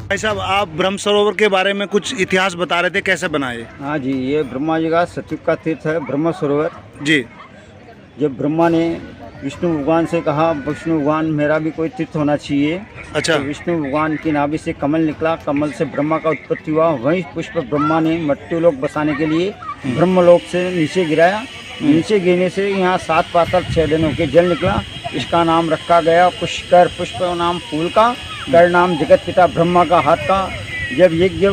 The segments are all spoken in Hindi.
भाई साहब, आप ब्रह्म सरोवर के बारे में कुछ इतिहास बता रहे थे, कैसे बनाए? हाँ जी, ये ब्रह्मा जी का सतयुग का तीर्थ है ब्रह्म सरोवर। जी। जब ब्रह्मा ने विष्णु भगवान से कहा, विष्णु भगवान मेरा भी कोई तीर्थ होना चाहिए। अच्छा। तो विष्णु भगवान की नाभि से कमल निकला, कमल से ब्रह्मा का उत्पत्ति हुआ। वही पुष्प ब्रह्मा ने मर्त्युलोक बसाने के लिए ब्रह्मलोक से नीचे गिराया। नीचे गिरने से यहाँ 7 पातल छेदनों के जल निकला। इसका नाम रखा गया पुष्कर। पुष्प नाम फूल का, कर नाम जगत पिता ब्रह्मा का हाथ का। जब यज्ञ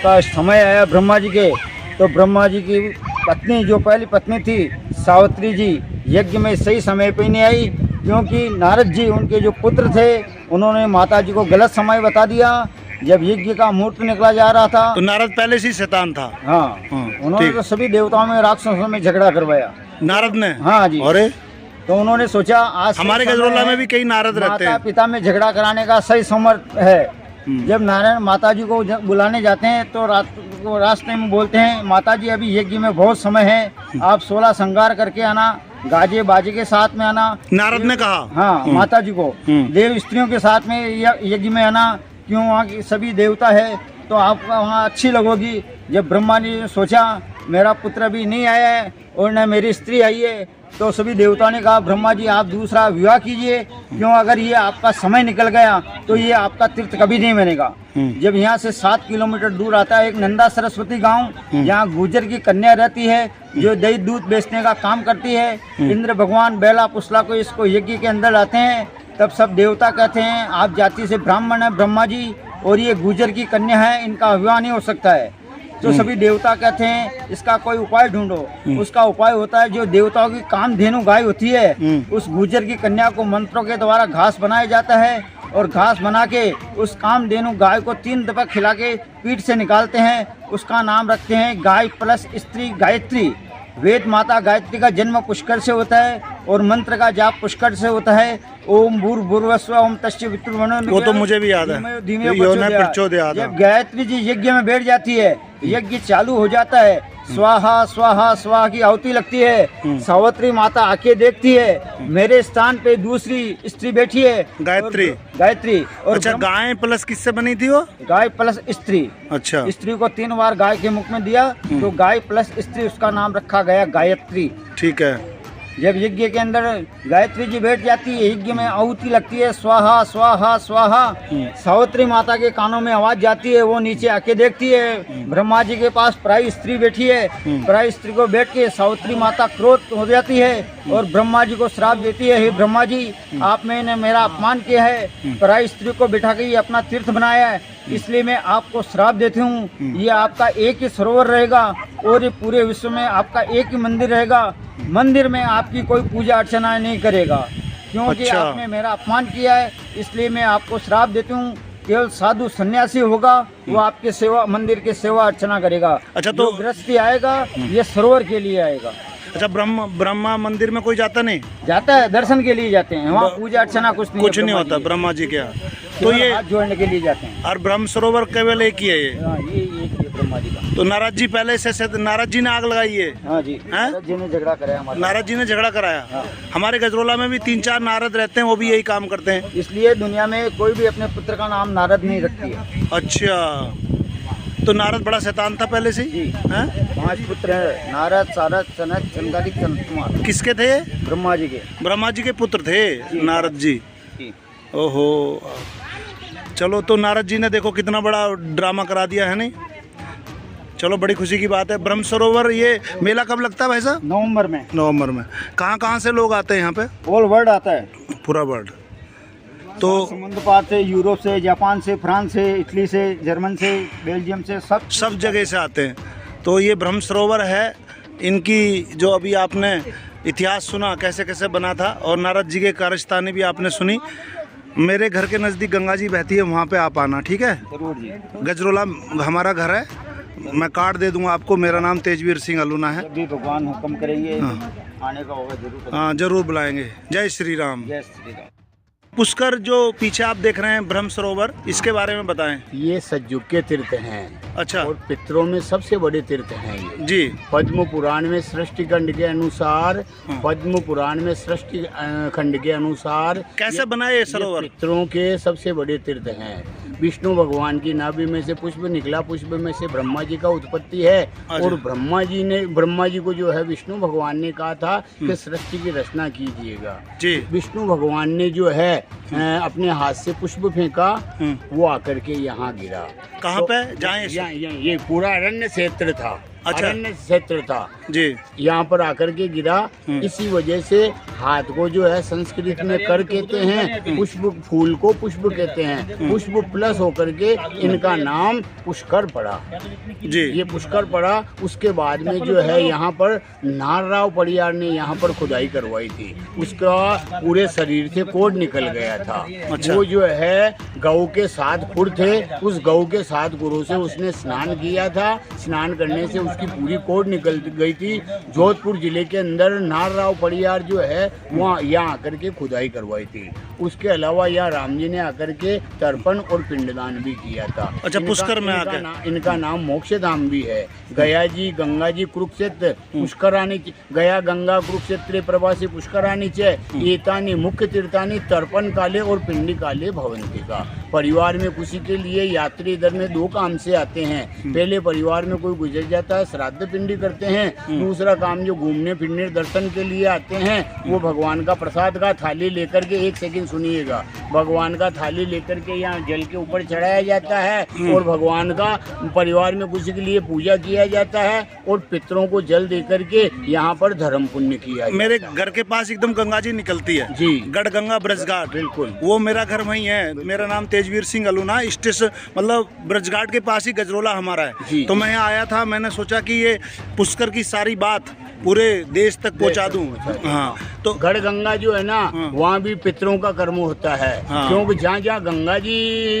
का समय आया ब्रह्मा जी के, तो ब्रह्मा जी की पत्नी, जो पहली पत्नी थी सावित्री जी, यज्ञ में सही समय पे नहीं आई, क्योंकि नारद जी उनके जो पुत्र थे, उन्होंने माता जी को गलत समय बता दिया। जब यज्ञ का मुहूर्त निकला जा रहा था, तो नारद पहले से ही शैतान था? हाँ, उन्होंने तो सभी देवताओं में, राक्षसों में झगड़ा करवाया नारद ने? हाँ जी। अरे, तो उन्होंने सोचा आज हमारे गजरोला में भी कई नारद रहते हैं। माता पिता में झगड़ा कराने का सही समय है। जब नारायण माता जी को बुलाने जाते हैं, तो रास्ते में बोलते हैं, माता जी अभी यज्ञ में बहुत समय है, आप 16 श्रृंगार करके आना, गाजे बाजे के साथ में आना। नारद ने कहा? हाँ, माता जी को देव स्त्रियों के साथ में यज्ञ में आना, क्यों वहाँ की सभी देवता है, तो आप वहाँ अच्छी लगोगी। जब ब्रह्मा जी ने सोचा मेरा पुत्र अभी नहीं आया है और न मेरी स्त्री आई है, तो सभी देवताओं ने कहा ब्रह्मा जी आप दूसरा विवाह कीजिए, क्यों अगर ये आपका समय निकल गया तो ये आपका तीर्थ कभी नहीं बनेगा। जब यहाँ से 7 किलोमीटर दूर आता है एक नंदा सरस्वती गांव, जहाँ गुर्जर की कन्या रहती है, जो दही दूध बेचने का काम करती है। इंद्र भगवान बेला पुसला को इसको यज्ञ के अंदर लाते हैं, तब सब देवता कहते हैं आप जाति से ब्राह्मण है ब्रह्मा जी, और ये गुर्जर की कन्या है, इनका विवाह नहीं हो सकता है। तो सभी देवता कहते हैं इसका कोई उपाय ढूंढो। उसका उपाय होता है, जो देवताओं की कामधेनु गाय होती है, उस गुर्जर की कन्या को मंत्रों के द्वारा घास बनाया जाता है, और घास बना के उस कामधेनु गाय को 3 दफा खिला के पीठ से निकालते हैं। उसका नाम रखते हैं गाय प्लस स्त्री गायत्री। वेद माता गायत्री का जन्म पुष्कर से होता है, और मंत्र का जाप पुष्कर से होता है। ओम भूर्भुवस्सुव ओम तस्य वितुर्वरेण्यं। वो तो मुझे भी याद है। जब गायत्री जी यज्ञ में बैठ जाती है, यज्ञ चालू हो जाता है, स्वाहा स्वाहा स्वाहा की आहुति लगती है। सावित्री माता आके देखती है, मेरे स्थान पे दूसरी स्त्री बैठी है, गायत्री। और अच्छा, गाय प्लस किससे बनी थी वो? गाय प्लस स्त्री। अच्छा। स्त्री को 3 बार गाय के मुख में दिया, तो गाय प्लस स्त्री, उसका नाम रखा गया गायत्री। ठीक है। जब यज्ञ के अंदर गायत्री जी बैठ जाती है, यज्ञ में आहुति लगती है, स्वाहा स्वाहा स्वाहा। सावित्री माता के कानों में आवाज जाती है, वो नीचे आके देखती है ब्रह्मा जी के पास पराई स्त्री बैठी है। पराई स्त्री को बैठ के सावित्री माता क्रोध हो जाती है और ब्रह्मा जी को श्राप देती है, हे ब्रह्मा जी आपने मेरा अपमान किया है, पराई स्त्री को बिठा के अपना तीर्थ बनाया है, इसलिए मैं आपको श्राप देती हूँ। ये आपका एक ही सरोवर रहेगा, और ये पूरे विश्व में आपका एक ही मंदिर रहेगा। मंदिर में आपकी कोई पूजा अर्चना नहीं करेगा, क्योंकि अच्छा। आपने मेरा अपमान किया है, इसलिए मैं आपको श्राप देती हूँ। केवल साधु सन्यासी होगा, वो आपके सेवा, मंदिर की सेवा अर्चना करेगा। अच्छा, तो गृहस्थी आएगा, ये सरोवर के लिए आएगा। अच्छा, ब्रह्मा मंदिर में कोई जाता नहीं? जाता है, दर्शन के लिए जाते हैं, वहाँ पूजा अर्चना कुछ नहीं होता ब्रह्मा जी के यहाँ। तो ये हाथ जोड़ने के लिए जाते हैं। और ब्रह्म सरोवर केवल एक ही है ये? हाँ, ये एक ही है ब्रह्मा जी का। तो नारद जी पहले से नारद जी ने आग लगाई है? हाँ जी, नारद जी ने झगड़ा कराया हमारा। नारद जी ने झगड़ा कराया? हाँ। हमारे गजरोला में भी 3-4 नारद रहते हैं, वो भी यही काम करते हैं। इसलिए दुनिया में कोई भी अपने पुत्र का नाम नारद नहीं रखती है। अच्छा, तो नारद बड़ा शैतान था पहले से ही? 5 पुत्र हैं, नारद, सारद, सनत, सनकादिक, सनत कुमार। किसके थे? ब्रह्मा जी के। ब्रह्मा जी के पुत्र थे नारद जी। ओहो, चलो, तो नारद जी ने देखो कितना बड़ा ड्रामा करा दिया है, नहीं? चलो, बड़ी खुशी की बात है। ब्रह्म सरोवर, ये मेला कब लगता है भाई साहब? नवंबर में। नवंबर में। कहाँ से लोग आते हैं यहाँ पे? ऑल वर्ल्ड आता है, पूरा वर्ल्ड। तो समुद्र पार से, यूरोप से, जापान से, फ्रांस से, इटली से, जर्मन से, बेल्जियम से, सब जगह से आते हैं। तो ये ब्रह्म सरोवर है, इनकी जो अभी आपने इतिहास सुना कैसे कैसे बना था, और नारद जी के कारस्तानी भी आपने सुनी। मेरे घर के नज़दीक गंगा जी बहती है, वहाँ पे आप आना, ठीक है? जरूर जी। गजरोला हमारा घर है, मैं कार्ड दे दूंगा आपको। मेरा नाम तेजवीर सिंह अलूना है। जब भी भगवान हुक्म करेंगे आने का होगा, जरूर। हाँ, जरूर बुलाएंगे। जय श्री राम। जय श्री राम। पुष्कर जो पीछे आप देख रहे हैं ब्रह्म सरोवर, इसके बारे में बताएं। ये सतयुग के तीर्थ हैं। अच्छा। और पितरों में सबसे बड़े तीर्थ हैं ये। जी। पद्म पुराण में सृष्टि खंड के अनुसार, पद्म पुराण में सृष्टि खंड के अनुसार कैसे बनाए ये सरोवर? पितरों के सबसे बड़े तीर्थ हैं। विष्णु भगवान की नाभि में से पुष्प निकला, पुष्प में से ब्रह्मा जी का उत्पत्ति है। और ब्रह्मा जी को जो है विष्णु भगवान ने कहा था कि सृष्टि की रचना कीजिएगा जी। विष्णु भगवान ने जो है अपने हाथ से पुष्प फेंका, वो आकर के यहाँ गिरा। कहाँ पे? जहाँ ये पूरा अरण्य क्षेत्र था। अच्छा। अरण्य क्षेत्र था जी। यहाँ पर आकर के गिरा। इसी वजह से हाथ को जो है संस्कृत में कर कहते हैं, पुष्प फूल को पुष्प कहते हैं। पुष्प प्लस होकर के इनका नाम पुष्कर पड़ा जी। ये पुष्कर पड़ा। उसके बाद में जो है यहाँ पर नारराव परियार ने यहाँ पर खुदाई करवाई थी। उसका पूरे शरीर से कोड निकल गया था। अच्छा। वो जो है गऊ के 7 खुर थे, उस गऊ के 7 गुरु से उसने स्नान किया था। स्नान करने से उसकी पूरी कोड निकल गई थी। जोधपुर जिले के अंदर नारराव परियार जो है वहाँ यहाँ आकर के खुदाई करवाई थी। उसके अलावा यहाँ राम जी ने आकर के तर्पण और पिंडदान भी किया था। अच्छा, पुष्कर में आकर इनका नाम मोक्ष धाम भी है। गया जी, गंगा जी, कुरुक्षेत्र पुष्करानी, गया गंगा कुरुक्षेत्र प्रवासी पुष्करानी चे एतानी मुख्य तीर्थानी तर्पण काले और पिंडी काले भवंती का। परिवार में खुशी के लिए यात्री इधर में 2 काम से आते हैं। पहले परिवार में कोई गुजर जाता है, श्राद्ध पिंडी करते हैं। दूसरा काम जो घूमने फिरने दर्शन के लिए आते हैं, वो भगवान का प्रसाद का थाली लेकर के, 1 सेकंड सुनिएगा, भगवान का थाली लेकर के यहाँ जल के ऊपर चढ़ाया जाता है और भगवान का परिवार में खुशी के लिए पूजा किया जाता है और पितरों को जल दे करके यहाँ पर धर्म पुण्य किया जाता है। मेरे घर के पास एकदम गंगा जी निकलती है जी। गढ़ गंगा ब्रजघाट, बिल्कुल वो मेरा घर वहीं है। मेरा नाम तेजवीर सिंह अलूना, स्टेशन मतलब ब्रजघाट के पास ही गजरोला हमारा है। तो मैं यहाँ आया था, मैंने सोचा कि ये पुष्कर की सारी बात पूरे देश तक पहुँचा दूँ। हाँ, तो गढ़ गंगा जो है ना, वहाँ भी पितरों का कर्म होता है। क्योंकि जहाँ जहाँ गंगा जी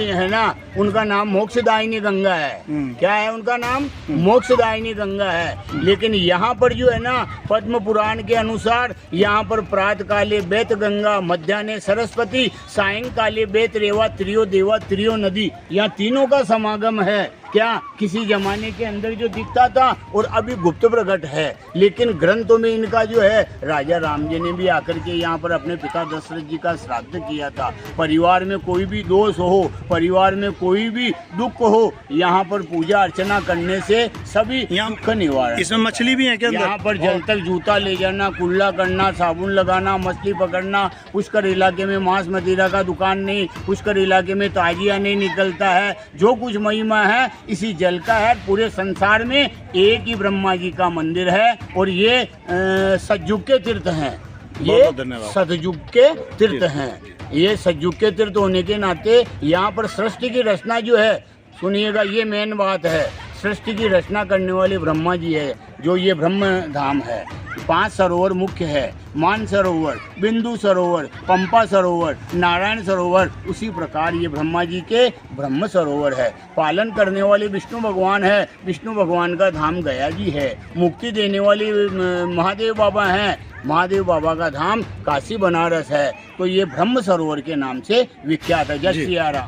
है ना, उनका नाम मोक्षदायिनी गंगा है। क्या है उनका नाम? मोक्षदायिनी गंगा है। लेकिन यहाँ पर जो है ना, पद्म पुराण के अनुसार यहाँ पर प्रातः काले बेत गंगा, मध्याह्ने सरस्वती, सायंकाले बेत रेवा, त्रियो देवा त्रियो नदी, यहाँ तीनों का समागम है। क्या किसी जमाने के अंदर जो दिखता था और अभी गुप्त प्रकट है। लेकिन ग्रंथों में इनका जो है, राजा राम जी ने भी आकर के यहाँ पर अपने पिता दशरथ जी का श्राद्ध किया था। परिवार में कोई भी दोष हो, परिवार में कोई भी दुख हो, यहाँ पर पूजा अर्चना करने से सभी दुख निवारण। इसमें मछली भी है क्या? यहाँ पर जल तक जूता ले जाना, कुल्ला करना, साबुन लगाना, मछली पकड़ना। पुष्कर इलाके में मांस मदिरा का दुकान नहीं, पुष्कर इलाके में ताजिया नहीं निकलता है। जो कुछ महिमा है इसी जल का है। पूरे संसार में एक ही ब्रह्मा जी का मंदिर है और ये सतयुग के तीर्थ हैं। ये सतयुग के तीर्थ हैं। ये सतयुग के तीर्थ होने के नाते यहाँ पर सृष्टि की रचना जो है, सुनिएगा, ये मेन बात है। सृष्टि की रचना करने वाले ब्रह्मा जी है। जो ये ब्रह्म धाम है, 5 सरोवर मुख्य है, मान सरोवर, बिंदु सरोवर, पंपा सरोवर, नारायण सरोवर। उसी प्रकार ये ब्रह्मा जी के ब्रह्म सरोवर है। पालन करने वाले विष्णु भगवान है। विष्णु भगवान का धाम गया जी है। मुक्ति देने वाले महादेव बाबा हैं। महादेव बाबा का धाम काशी बनारस है। तो ये ब्रह्म सरोवर के नाम से विख्यात है। जय सिया राम।